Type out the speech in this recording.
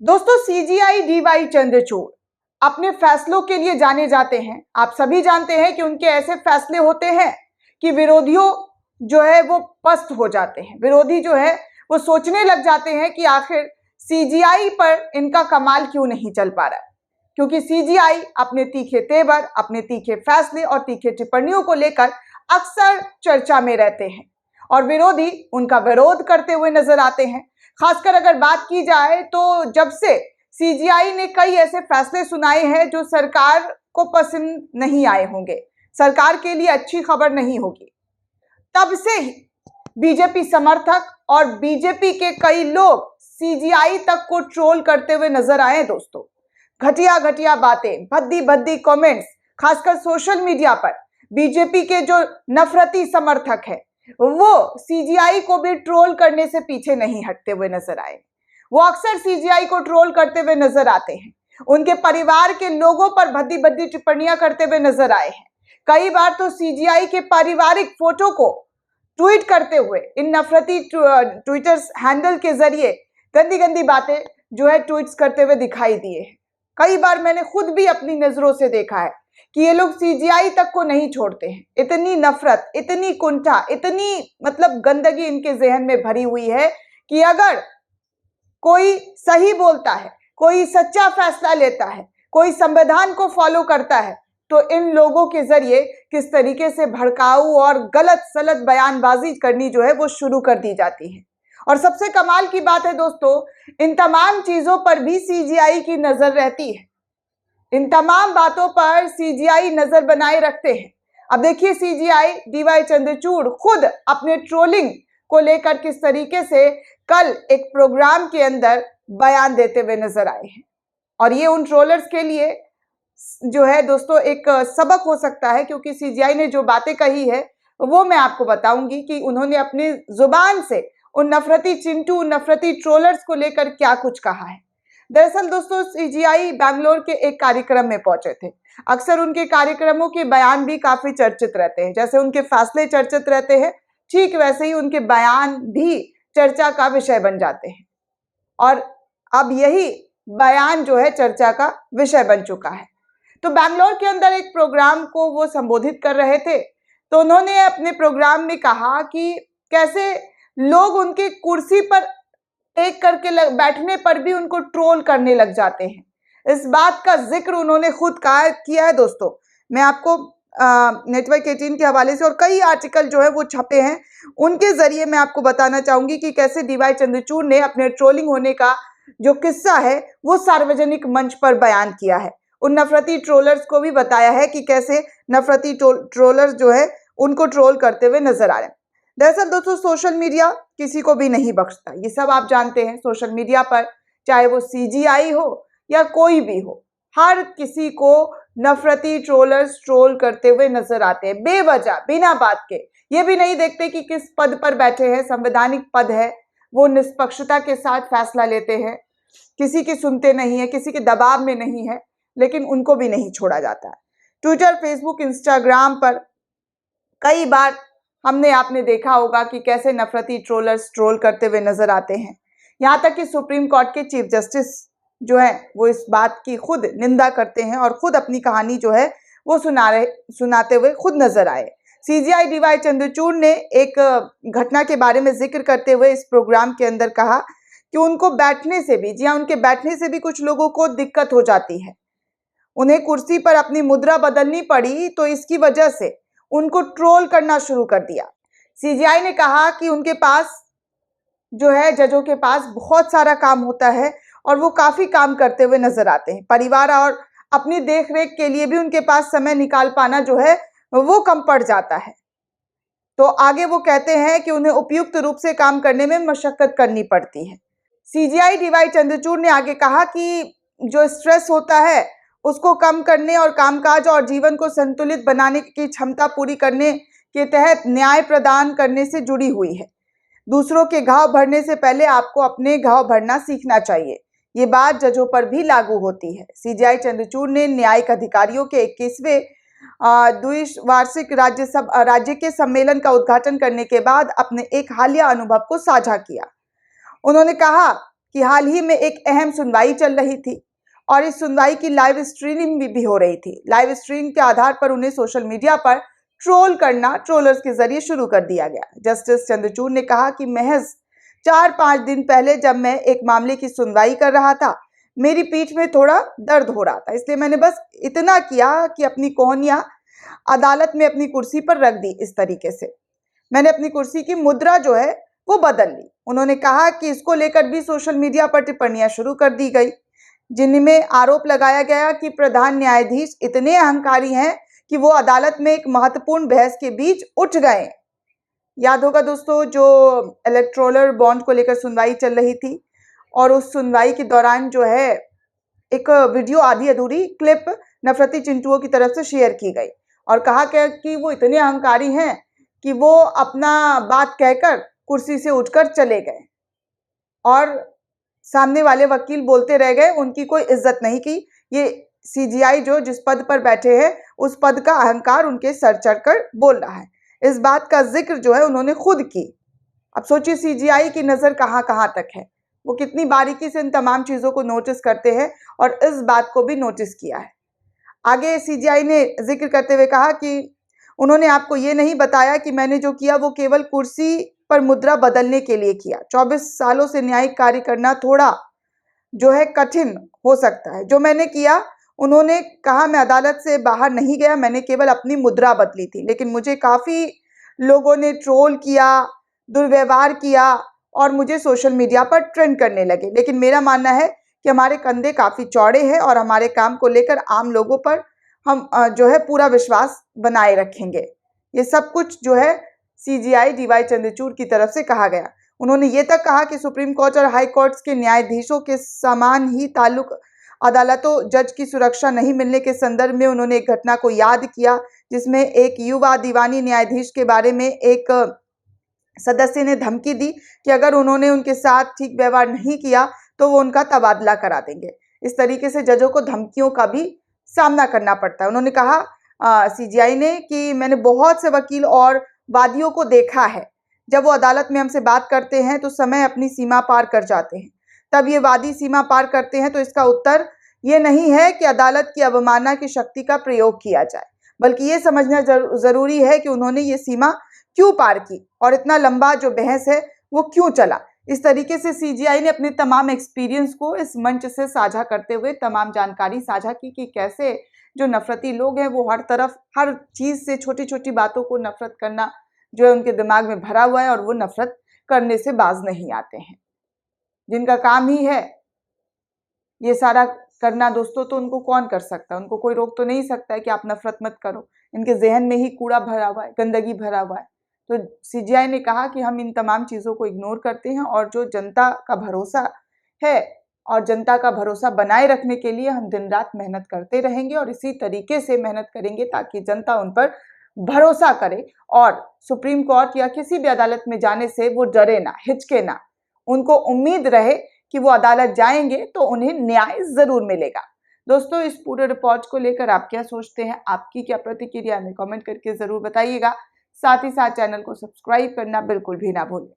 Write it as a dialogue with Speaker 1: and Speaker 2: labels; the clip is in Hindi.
Speaker 1: दोस्तों, सीजीआई डीवाई चंद्रचूड़ अपने फैसलों के लिए जाने जाते हैं। आप सभी जानते हैं कि उनके ऐसे फैसले होते हैं कि विरोधियों जो है वो पस्त हो जाते हैं। विरोधी जो है वो सोचने लग जाते हैं कि आखिर सीजीआई पर इनका कमाल क्यों नहीं चल पा रहा है, क्योंकि सीजीआई अपने तीखे तेवर, अपने तीखे फैसले और तीखे टिप्पणियों को लेकर अक्सर चर्चा में रहते हैं और विरोधी उनका विरोध करते हुए नजर आते हैं। खासकर अगर बात की जाए तो जब से सीजीआई ने कई ऐसे फैसले सुनाए हैं जो सरकार को पसंद नहीं आए होंगे, सरकार के लिए अच्छी खबर नहीं होगी, तब से ही बीजेपी समर्थक और बीजेपी के कई लोग सीजीआई तक को ट्रोल करते हुए नजर आए। दोस्तों, घटिया घटिया बातें, भद्दी भद्दी कमेंट्स, खासकर सोशल मीडिया पर बीजेपी के जो नफरती समर्थक हैं वो सीजीआई को भी ट्रोल करने से पीछे नहीं हटते हुए नजर आए। वो अक्सर सीजीआई को ट्रोल करते हुए नजर आते हैं, उनके परिवार के लोगों पर भद्दी भद्दी टिप्पणियां करते हुए नजर आए हैं। कई बार तो सीजीआई के पारिवारिक फोटो को ट्वीट करते हुए इन नफरती ट्विटर हैंडल के जरिए गंदी गंदी बातें जो है ट्वीट्स करते हुए दिखाई दिए हैं। कई बार मैंने खुद भी अपनी नजरों से देखा है कि ये लोग सीजीआई तक को नहीं छोड़ते हैं। इतनी नफरत, इतनी कुंठा, इतनी मतलब गंदगी इनके जहन में भरी हुई है कि अगर कोई सही बोलता है, कोई सच्चा फैसला लेता है, कोई संविधान को फॉलो करता है, तो इन लोगों के जरिए किस तरीके से भड़काऊ और गलत सलत बयानबाजी करनी जो है वो शुरू कर दी जाती है। और सबसे कमाल की बात है दोस्तों, इन तमाम चीजों पर भी सीजीआई की नजर रहती है। इन तमाम बातों पर सीजीआई नजर बनाए रखते हैं। अब देखिए, सीजीआई डीवाई चंद्रचूड़ खुद अपने ट्रोलिंग को लेकर किस तरीके से कल एक प्रोग्राम के अंदर बयान देते हुए नजर आए हैं। और ये उन ट्रोलर्स के लिए जो है दोस्तों एक सबक हो सकता है, क्योंकि सीजीआई ने जो बातें कही है वो मैं आपको बताऊंगी कि उन्होंने अपनी जुबान से उन नफरती चिंटू, नफरती ट्रोलर्स को लेकर क्या कुछ कहा है। दरअसल दोस्तों, सीजीआई बैंगलोर के एक कार्यक्रम में पहुंचे थे। अक्सर उनके कार्यक्रमों के बयान भी काफी चर्चित रहते हैं। जैसे उनके फैसले चर्चित रहते हैं, ठीक वैसे ही उनके बयान भी चर्चा का विषय बन जाते हैं। और अब यही बयान जो है चर्चा का विषय बन चुका है। तो बैंगलोर के अंदर एक प्रोग्राम को वो संबोधित कर रहे थे, तो उन्होंने अपने प्रोग्राम में कहा कि कैसे लोग उनकी कुर्सी पर टेक करके बैठने पर भी उनको ट्रोल करने लग जाते हैं। इस बात का जिक्र उन्होंने खुद किया है। दोस्तों, मैं आपको नेटवर्क 18 के हवाले से और कई आर्टिकल जो है वो छपे हैं, उनके जरिए मैं आपको बताना चाहूंगी कि कैसे डीवाई चंद्रचूड़ ने अपने ट्रोलिंग होने का जो किस्सा है वो सार्वजनिक मंच पर बयान किया है। उन नफरती ट्रोलर्स को भी बताया है कि कैसे नफरती ट्रोलर्स जो है उनको ट्रोल करते हुए नजर आ रहे हैं। दरअसल दोस्तों, सोशल मीडिया किसी को भी नहीं बख्शता, ये सब आप जानते हैं। सोशल मीडिया पर चाहे वो सीजीआई हो या कोई भी हो, हर किसी को नफरती ट्रोलर्स ट्रोल करते हुए नजर आते हैं, बेवजह, बिना बात के। ये भी नहीं देखते कि किस पद पर बैठे हैं, संवैधानिक पद है, वो निष्पक्षता के साथ फैसला लेते हैं, किसी की सुनते नहीं है, किसी के दबाव में नहीं है, लेकिन उनको भी नहीं छोड़ा जाता है। ट्विटर, फेसबुक, इंस्टाग्राम पर कई बार आपने देखा होगा कि कैसे नफरती ट्रोलर्स ट्रोल करते हुए नजर आते हैं। यहाँ तक कि सुप्रीम कोर्ट के चीफ जस्टिस जो है वो इस बात की खुद निंदा करते हैं और खुद अपनी कहानी जो है वो सुनाते हुए खुद नजर आए। सीजीआई डीवाई चंद्रचूड़ ने एक घटना के बारे में जिक्र करते हुए इस प्रोग्राम के अंदर कहा कि उनको बैठने से भी, जी हाँ, उनके बैठने से भी कुछ लोगों को दिक्कत हो जाती है। उन्हें कुर्सी पर अपनी मुद्रा बदलनी पड़ी तो इसकी वजह से उनको ट्रोल करना शुरू कर दिया। सीजीआई ने कहा कि उनके पास जो है, जजों के पास बहुत सारा काम होता है और वो काफी काम करते हुए नजर आते हैं। परिवार और अपनी देखरेख के लिए भी उनके पास समय निकाल पाना जो है वो कम पड़ जाता है। तो आगे वो कहते हैं कि उन्हें उपयुक्त रूप से काम करने में मशक्कत करनी पड़ती है। सीजीआई डीवाई चंद्रचूड़ ने आगे कहा कि जो स्ट्रेस होता है उसको कम करने और कामकाज और जीवन को संतुलित बनाने की क्षमता पूरी करने के तहत न्याय प्रदान करने से जुड़ी हुई है। दूसरों के घाव भरने से पहले आपको अपने घाव भरना सीखना चाहिए। ये बात जजों पर भी लागू होती है। सीजीआई चंद्रचूड़ ने न्यायिक अधिकारियों के 21वें द्विवार्षिक राज्य के सम्मेलन का उद्घाटन करने के बाद अपने एक हालिया अनुभव को साझा किया। उन्होंने कहा कि हाल ही में एक अहम सुनवाई चल रही थी और इस सुनवाई की लाइव स्ट्रीमिंग भी हो रही थी। लाइव स्ट्रीम के आधार पर उन्हें सोशल मीडिया पर ट्रोल करना ट्रोलर्स के जरिए शुरू कर दिया गया। जस्टिस चंद्रचूड़ ने कहा कि महज 4-5 दिन पहले जब मैं एक मामले की सुनवाई कर रहा था, मेरी पीठ में थोड़ा दर्द हो रहा था, इसलिए मैंने बस इतना किया कि अपनी कोहनियां अदालत में अपनी कुर्सी पर रख दी। इस तरीके से मैंने अपनी कुर्सी की मुद्रा जो है वो बदल ली। उन्होंने कहा कि इसको लेकर भी सोशल मीडिया पर टिप्पणियां शुरू कर दी गई, जिनमें आरोप लगाया गया कि प्रधान न्यायाधीश इतने अहंकारी हैं कि वो अदालत में एक महत्वपूर्ण बहस के बीच उठ गए। याद होगा दोस्तों, जो इलेक्टोरल बॉन्ड को लेकर सुनवाई चल रही थी और उस सुनवाई के दौरान जो है एक वीडियो आधी अधूरी क्लिप नफरती चिंटुओं की तरफ से शेयर की गई और कहा गया कि वो इतने अहंकारी हैं कि वो अपना बात कहकर कुर्सी से उठकर चले गए और सामने वाले वकील बोलते रह गए, उनकी कोई इज्जत नहीं की। ये सीजीआई जो जिस पद पर बैठे हैं उस पद का अहंकार उनके सर चढ़कर बोल रहा है। इस बात का जिक्र जो है उन्होंने खुद की। अब सोचिए सीजीआई की नजर कहां कहां तक है, वो कितनी बारीकी से इन तमाम चीजों को नोटिस करते हैं और इस बात को भी नोटिस किया है। आगे सीजीआई ने जिक्र करते हुए कहा कि उन्होंने आपको ये नहीं बताया कि मैंने जो किया वो केवल कुर्सी पर मुद्रा बदलने के लिए किया। 24 सालों से न्यायिक कार्य करना थोड़ा जो है कठिन हो सकता है। जो मैंने किया, उन्होंने कहा, मैं अदालत से बाहर नहीं गया, मैंने केवल अपनी मुद्रा बदली थी, लेकिन मुझे काफी लोगों ने ट्रोल किया, दुर्व्यवहार किया और मुझे सोशल मीडिया पर ट्रेंड करने लगे। लेकिन मेरा मानना है कि हमारे कंधे काफी चौड़े हैं और हमारे काम को लेकर आम लोगों पर हम जो है पूरा विश्वास बनाए रखेंगे। ये सब कुछ जो है सीजीआई डीवाई चंद्रचूड़ की तरफ से कहा गया। उन्होंने ये तक कहा कि सुप्रीम कोर्ट और हाई कोर्ट्स के न्यायाधीशों के समान ही ताल्लुक अदालतों जज की सुरक्षा नहीं मिलने के संदर्भ में उन्होंने एक घटना को याद किया, जिसमें एक युवा दीवानी न्यायाधीश के बारे में एक सदस्य ने धमकी दी कि अगर उन्होंने उनके साथ ठीक व्यवहार नहीं किया तो वो उनका तबादला करा देंगे। इस तरीके से जजों को धमकियों का भी सामना करना पड़ता है। उन्होंने कहा सीजीआई ने कि मैंने बहुत से वकील और वादियों को देखा है, जब वो अदालत में हमसे बात करते हैं तो समय अपनी सीमा पार कर जाते हैं। तब ये वादी सीमा पार करते हैं तो इसका उत्तर ये नहीं है कि अदालत की अवमानना की शक्ति का प्रयोग किया जाए, बल्कि ये समझना जरूरी है कि उन्होंने ये सीमा क्यों पार की और इतना लंबा जो बहस है वो क्यों चला। इस तरीके से सीजीआई ने अपने तमाम एक्सपीरियंस को इस मंच से साझा करते हुए तमाम जानकारी साझा की कि कैसे जो नफरती लोग हैं वो हर तरफ हर चीज से छोटी छोटी बातों को नफरत करना जो है उनके दिमाग में भरा हुआ है और वो नफरत करने से बाज नहीं आते हैं। जिनका काम ही है ये सारा करना दोस्तों, तो उनको कौन कर सकता है? उनको कोई रोक तो नहीं सकता है कि आप नफरत मत करो। इनके जहन में ही कूड़ा भरा हुआ है, गंदगी भरा हुआ है। तो सीजीआई ने कहा कि हम इन तमाम चीजों को इग्नोर करते हैं और जो जनता का भरोसा है और जनता का भरोसा बनाए रखने के लिए हम दिन रात मेहनत करते रहेंगे और इसी तरीके से मेहनत करेंगे ताकि जनता उन पर भरोसा करे और सुप्रीम कोर्ट या किसी भी अदालत में जाने से वो डरे ना, हिचके ना। उनको उम्मीद रहे कि वो अदालत जाएंगे तो उन्हें न्याय जरूर मिलेगा। दोस्तों, इस पूरे रिपोर्ट को लेकर आप क्या सोचते हैं? आपकी क्या प्रतिक्रिया? हमें कमेंट करके जरूर बताइएगा। साथ ही साथ चैनल को सब्सक्राइब करना बिल्कुल भी ना भूलें।